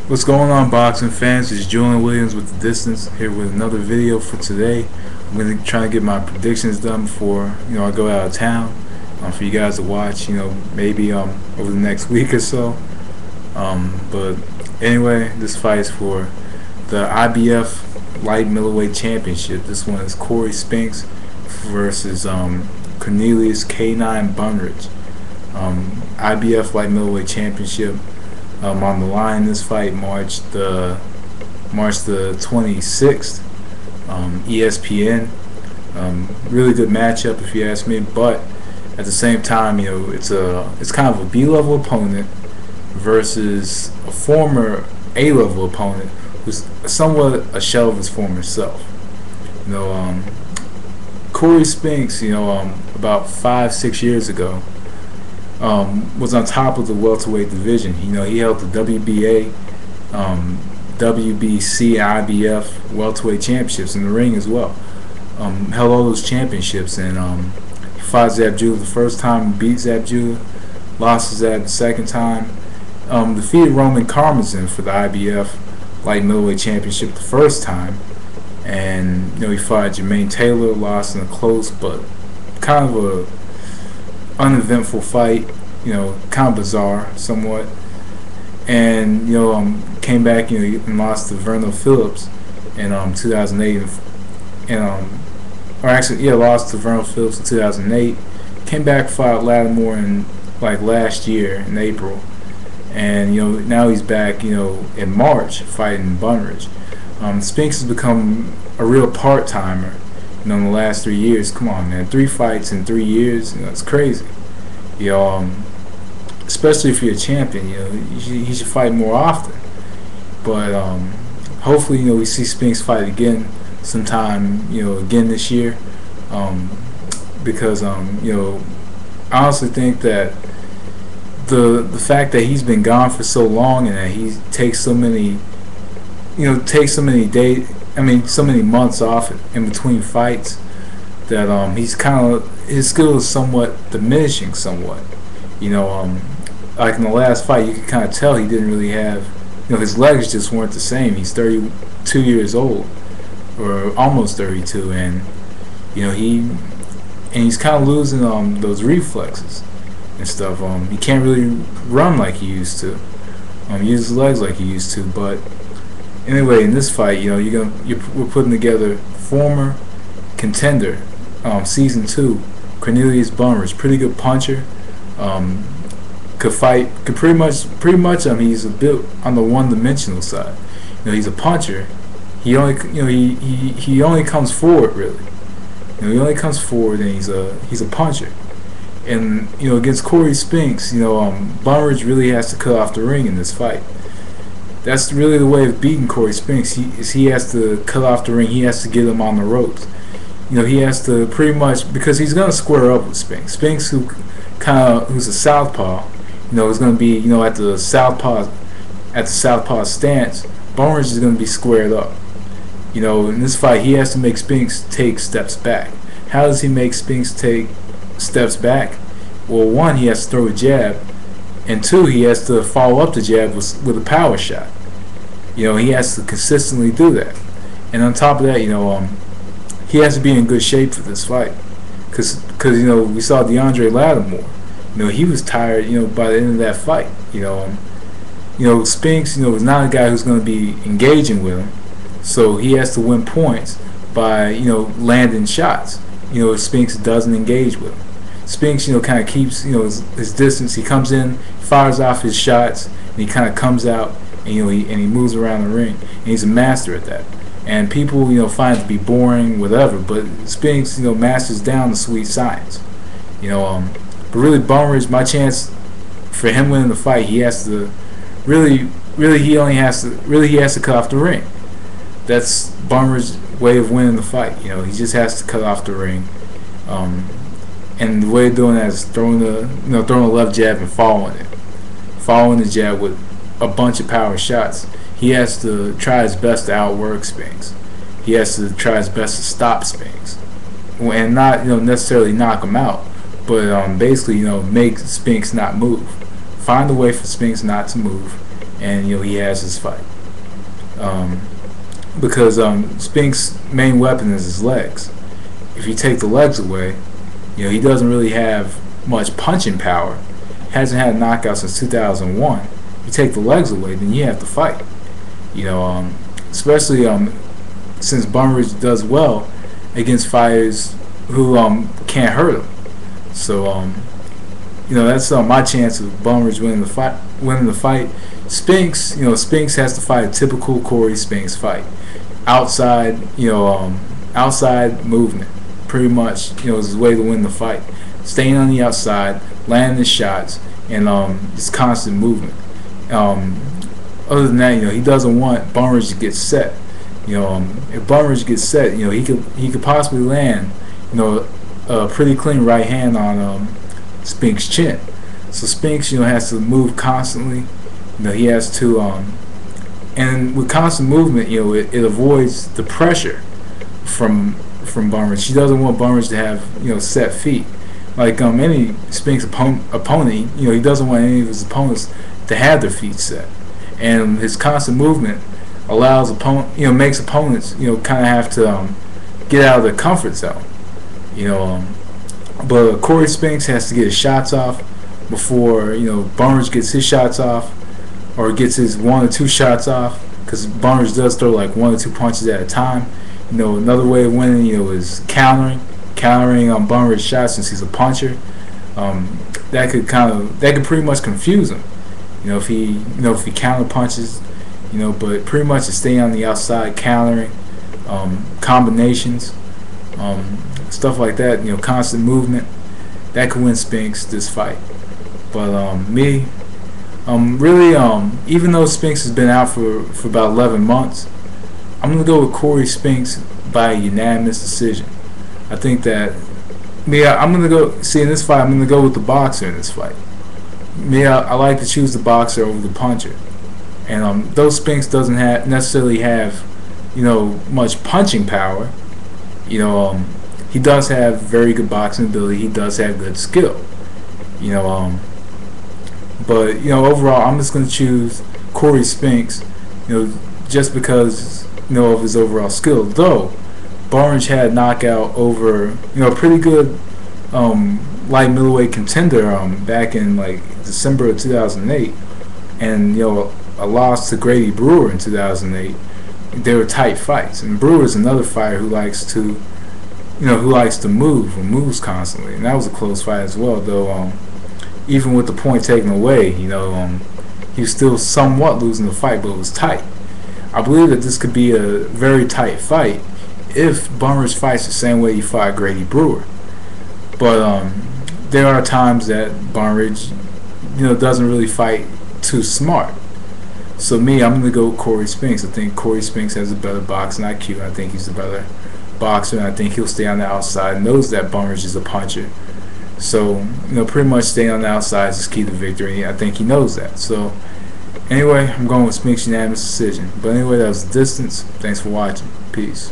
What's going on, boxing fans? It's Julian Williams with The Distance here with another video for today. I'm going to try to get my predictions done before I go out of town for you guys to watch. Maybe over the next week or so. But anyway, this fight is for the IBF Light Middleweight Championship. This one is Cory Spinks versus Cornelius K9 Bundrage. IBF Light Middleweight Championship. On the line this fight, March the 26th. ESPN. Really good matchup if you ask me, but at the same time, it's kind of a B-level opponent versus a former A-level opponent who's somewhat a shell of his former self. Cory Spinks, about 5-6 years ago, was on top of the welterweight division. He held the WBA, WBC, IBF welterweight championships in the ring as well. Held all those championships, and he fought Zab Judah the first time, beat Zab Judah, lost to Zab the second time, defeated Roman Karmazin for the IBF light middleweight championship the first time, and he fought Jermaine Taylor, lost in a close but kind of a uneventful fight, kind of bizarre somewhat, and came back and lost to Verno Phillips in 2008, lost to Verno Phillips in 2008. Came back, fought Lattimore in last year in April, and now he's back in March fighting Bundrage. Spinks has become a real part-timer in the last 3 years. Come on, man, 3 fights in 3 years, it's crazy. Especially if you're a champion, he should fight more often. But hopefully, we see Spinks fight again sometime, again this year. Because I honestly think that the fact that he's been gone for so long and that he takes so many, so many months off in between fights, that he's his skill is somewhat diminishing somewhat. Like in the last fight, you could kind of tell he didn't really have, his legs just weren't the same. He's 32 years old, or almost 32, and he's kind of losing those reflexes and stuff. He can't really run like he used to, use his legs like he used to. But anyway, in this fight, we're putting together former contender, season 2, Cornelius Bundrage, pretty good puncher. Could pretty much he's a bit on the one-dimensional side. He's a puncher. He only he only comes forward, really. He only comes forward, and he's a puncher. And against Cory Spinks, Bundrage really has to cut off the ring in this fight. That's really the way of beating Cory Spinks. He has to cut off the ring. He has to get him on the ropes. He has to pretty much, because he's gonna square up with Spinks. Spinks, who's a southpaw, is gonna be at the southpaw stance. Bundrage is gonna be squared up. In this fight, he has to make Spinks take steps back. How does he make Spinks take steps back? Well, 1, he has to throw a jab, and 2, he has to follow up the jab with a power shot. He has to consistently do that. And on top of that, he has to be in good shape for this fight, because we saw DeAndre Lattimore. He was tired. By the end of that fight. Spinks was not a guy who's going to be engaging with him, so he has to win points by landing shots. Spinks doesn't engage with him. Spinks kind of keeps his distance. He comes in, fires off his shots, and he kind of comes out and he moves around the ring, and he's a master at that. And people, find it to be boring, whatever. But Spinks, masters down the sweet science. But really, Bundrage, my chance for him winning the fight, he has to he has to cut off the ring. That's Bundrage's way of winning the fight. He just has to cut off the ring. And the way of doing that is throwing the left jab and following the jab with a bunch of power shots. He has to try his best to outwork Spinks. He has to try his best to stop Spinks, and not necessarily knock him out, but basically make Spinks not move. Find a way for Spinks not to move, and he has his fight. Because Spinks' main weapon is his legs. If you take the legs away, he doesn't really have much punching power. Hasn't had a knockout since 2001. If you take the legs away, then you have to fight. Especially since Bundrage does well against fighters who can't hurt him. So that's my chance of Bundrage winning the fight. Spinks, Spinks has to fight a typical Cory Spinks fight. Outside, outside movement, pretty much, is his way to win the fight. Staying on the outside, landing his shots, and just constant movement. Other than that, he doesn't want Bundrage to get set. If Bundrage gets set, he could possibly land, a pretty clean right hand on Spinks' chin. So Spinks, has to move constantly. He has to, and with constant movement, it avoids the pressure from Bundrage. She doesn't want Bundrage to have, set feet. Like any Spinks opponent, he doesn't want any of his opponents to have their feet set. And his constant movement allows makes opponents, kind of have to get out of their comfort zone. But Cory Spinks has to get his shots off before Bundrage gets his shots off, or gets his 1 or 2 shots off, because Bundrage does throw like 1 or 2 punches at a time. Another way of winning, is countering on Bundrage's shots, since he's a puncher. That could pretty much confuse him. If he counter punches, but pretty much to stay on the outside, countering, combinations, stuff like that. Constant movement, that could win Spinks this fight. But me, really, even though Spinks has been out for about 11 months, I'm gonna go with Cory Spinks by unanimous decision. I think that I'm gonna go see in this fight. I'm gonna go with the boxer in this fight. I like to choose the boxer over the puncher. And though Spinks doesn't necessarily have much punching power, he does have very good boxing ability. He does have good skill. But overall, I'm just gonna choose Cory Spinks. Just because of his overall skill. Though Bundrage had a knockout over a pretty good light middleweight contender back in like December of 2008, and a loss to Grady Brewer in 2008. They were tight fights, and Brewer's another fighter who likes to move and moves constantly, and that was a close fight as well. Though even with the point taken away, he was still somewhat losing the fight, but it was tight. I believe that this could be a very tight fight if Bundrage fights the same way he fought Grady Brewer. But there are times that Bundrage, doesn't really fight too smart. So I'm gonna go with Cory Spinks. I think Cory Spinks has a better boxing IQ. I think he's a better boxer, and I think he'll stay on the outside. Knows that Bundrage is a puncher, so pretty much staying on the outside is key to victory. I think he knows that. So anyway, I'm going with Spinks unanimous decision. But anyway, that was the distance. Thanks for watching. Peace.